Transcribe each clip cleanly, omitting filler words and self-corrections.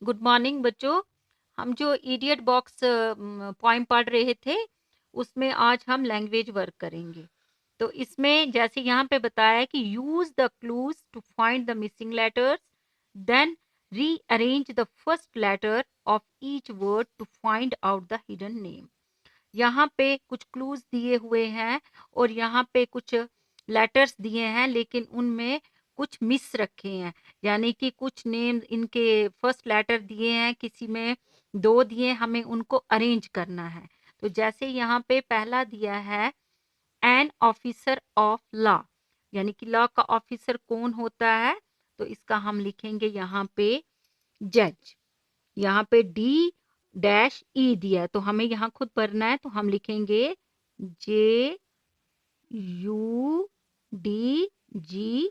Good morning बच्चों। हम जो इडियट बॉक्स पोएम पढ़ रहे थे उसमें आज हम लैंग्वेज वर्क करेंगे। तो इसमें जैसे यहाँ पे बताया है कि use the clues to find the missing letters, then rearrange the first letter of each word to find out the hidden name. यहाँ पे कुछ क्लूज दिए हुए हैं और यहाँ पे कुछ लेटर्स दिए हैं, लेकिन उनमें कुछ मिस रखे हैं, यानी कि कुछ नेम इनके फर्स्ट लेटर दिए हैं, किसी में 2 दिए, हमें उनको अरेंज करना है। तो जैसे यहाँ पे पहला दिया है एन ऑफिसर ऑफ लॉ, यानी कि लॉ का ऑफिसर कौन होता है, तो इसका हम लिखेंगे यहाँ पे जज। यहाँ पे डी डैश ई दिया है तो हमें यहाँ खुद भरना है, तो हम लिखेंगे जे यू डी जी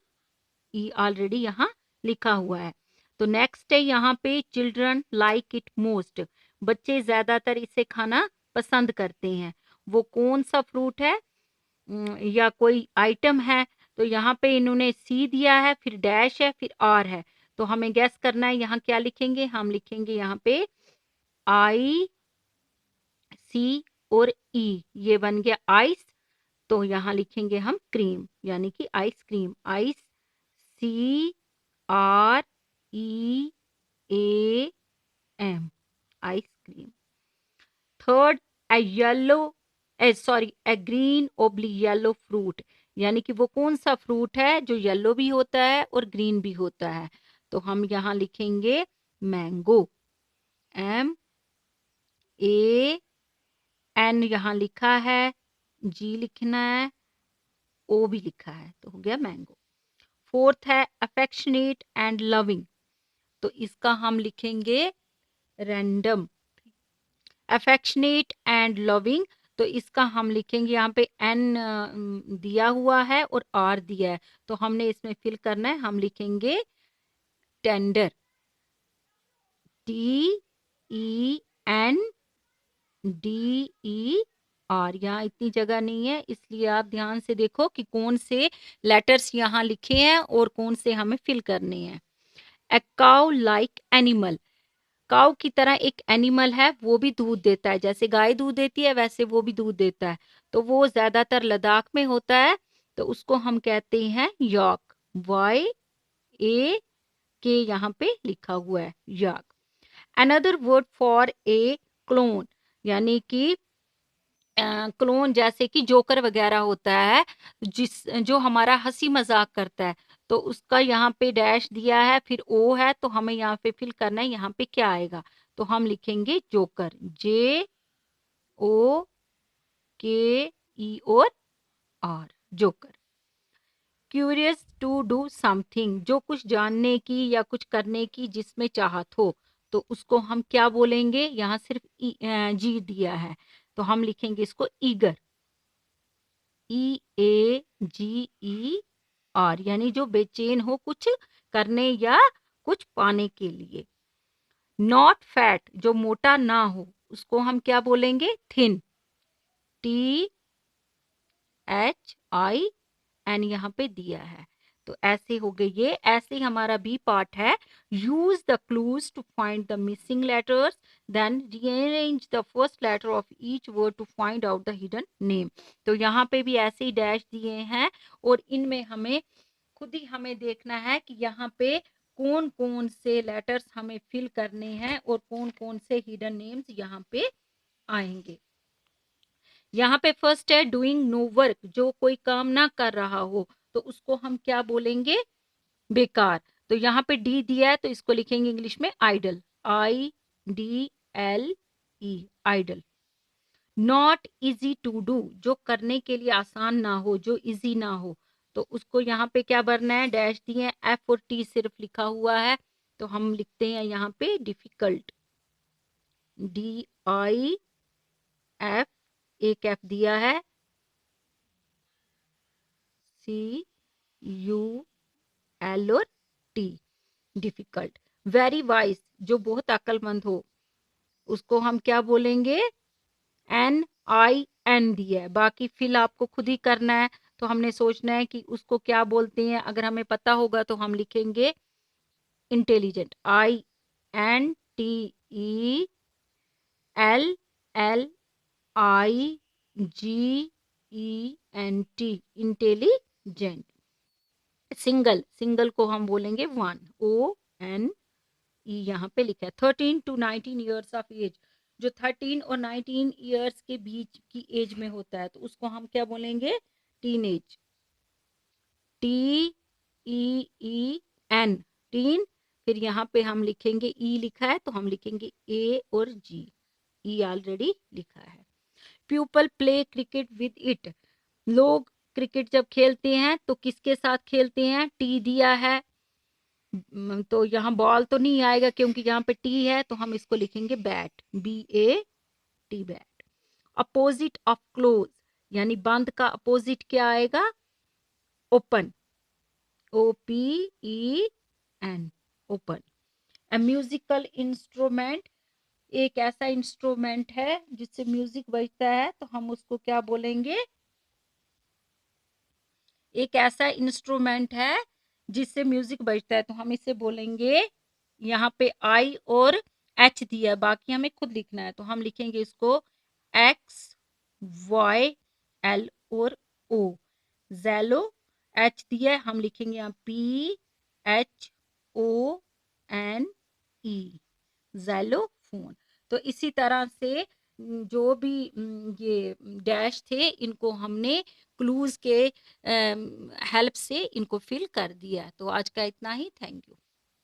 ई, ऑलरेडी यहाँ लिखा हुआ है। तो नेक्स्ट है यहाँ पे चिल्ड्रन लाइक इट मोस्ट, बच्चे ज्यादातर इसे खाना पसंद करते हैं। वो कौन सा फ्रूट है या कोई आइटम है, तो यहाँ पे इन्होंने सी दिया है, फिर डैश है, फिर आर है। तो हमें गैस करना है यहाँ क्या लिखेंगे, हम लिखेंगे यहाँ पे आई सी और ई, ये बन गया आइस। तो यहाँ लिखेंगे हम क्रीम, यानी कि ice cream, ice C R E A M, ice cream. Third, a yellow a green ओब्ली येलो फ्रूट, यानी कि वो कौन सा फ्रूट है जो येलो भी होता है और ग्रीन भी होता है। तो हम यहाँ लिखेंगे मैंगो, एम ए एन यहाँ लिखा है, जी लिखना है, ओ भी लिखा है, तो हो गया मैंगो। फोर्थ है अफेक्शनेट एंड लविंग, तो इसका हम लिखेंगे रैंडम। अफेक्शनेट एंड लविंग, तो इसका हम लिखेंगे यहाँ पे एन दिया हुआ है और आर दिया है, तो हमने इसमें फिल करना है, हम लिखेंगे tender, T E N D E R. यहाँ इतनी जगह नहीं है, इसलिए आप ध्यान से देखो कि कौन से लेटर्स यहाँ लिखे हैं और कौन से हमें फिल करने हैं। A cow like animal, cow की तरह एक एनिमल है, वो भी दूध देता है, जैसे गाय दूध देती है वैसे वो भी दूध देता है। तो वो ज्यादातर लद्दाख में होता है, तो उसको हम कहते हैं यॉक, वाई ए के यहाँ पे लिखा हुआ है yolk. Another word for a clone, यानी कि क्लोन जैसे कि जोकर वगैरह होता है, जो हमारा हंसी मजाक करता है, तो उसका यहाँ पे डैश दिया है, फिर ओ है, तो हमें यहाँ पे फिल करना है, यहाँ पे क्या आएगा, तो हम लिखेंगे जोकर, जे ओ के ई और R, joker. Curious to do something, जो कुछ जानने की या कुछ करने की जिसमें चाहत हो, तो उसको हम क्या बोलेंगे, यहाँ सिर्फ जी दिया है, तो हम लिखेंगे इसको ईगर, ई ए जी ई आर, यानी जो बेचैन हो कुछ करने या कुछ पाने के लिए। नॉट फैट, जो मोटा ना हो, उसको हम क्या बोलेंगे, thin, T H I N यहाँ पे दिया है। तो ऐसे हो गए ये, ऐसे ही हमारा बी पार्ट है, use the clues to find the missing letters, then rearrange the first letter of each word to find out the hidden name. तो यहाँ पे भी ऐसे ही डैश दिए हैं और इनमें हमें खुद ही हमें देखना है कि यहाँ पे कौन कौन से लेटर्स हमें फिल करने हैं और कौन कौन से हिडन नेम्स यहाँ पे आएंगे। यहाँ पे फर्स्ट है डूइंग नो वर्क, जो कोई काम ना कर रहा हो, तो उसको हम क्या बोलेंगे, बेकार। तो यहाँ पे डी दिया है, तो इसको लिखेंगे इंग्लिश में idle, I D L E, idle. Not easy to do, जो करने के लिए आसान ना हो, जो इजी ना हो, तो उसको यहाँ पे क्या भरना है, डैश दिए हैं, एफ और टी सिर्फ लिखा हुआ है, तो हम लिखते हैं यहाँ पे डिफिकल्ट, डी आई एफ, एक एफ दिया है, सी यू एल और टी, डिफिकल्ट। वेरी वाइज, जो बहुत अक्लमंद हो, उसको हम क्या बोलेंगे, एन आई एन दिया है, बाकी फिल आपको खुद ही करना है, तो हमने सोचना है कि उसको क्या बोलते हैं, अगर हमें पता होगा तो हम लिखेंगे intelligent, I N TELLIGENT, intelligent. Single, single को हम बोलेंगे वन, ONE, यहाँ पे लिखा है। 13 to 19 ईयर्स ऑफ एज, जो 13 और 19 ईयर्स के बीच की एज में होता है तो उसको हम क्या बोलेंगे? Teen age. TEEN, tin. फिर यहाँ पे हम लिखेंगे ई लिखा है तो हम लिखेंगे A और G, ई ऑलरेडी लिखा है। People play cricket with it, लोग क्रिकेट जब खेलते हैं तो किसके साथ खेलते हैं? टी दिया है तो यहाँ बॉल तो नहीं आएगा क्योंकि यहाँ पे टी है तो हम इसको लिखेंगे bat, BAT, bat. Opposite of close, यानी बंद का अपोजिट क्या आएगा? Open, OPEN, open. A musical instrument, एक ऐसा इंस्ट्रूमेंट है जिससे म्यूजिक बजता है तो हम उसको क्या बोलेंगे? एक ऐसा इंस्ट्रूमेंट है जिससे म्यूजिक बजता है तो हम इसे बोलेंगे, यहाँ पे I और H दिया है, बाकी हमें खुद लिखना है तो हम लिखेंगे इसको XYL और O, ज़ैलो। H दिया है, हम लिखेंगे यहाँ PHONE, ज़ैलोफोन। तो इसी तरह से जो भी ये डैश थे इनको हमने क्लूज के हेल्प से इनको फिल कर दिया। तो आज का इतना ही, थैंक यू।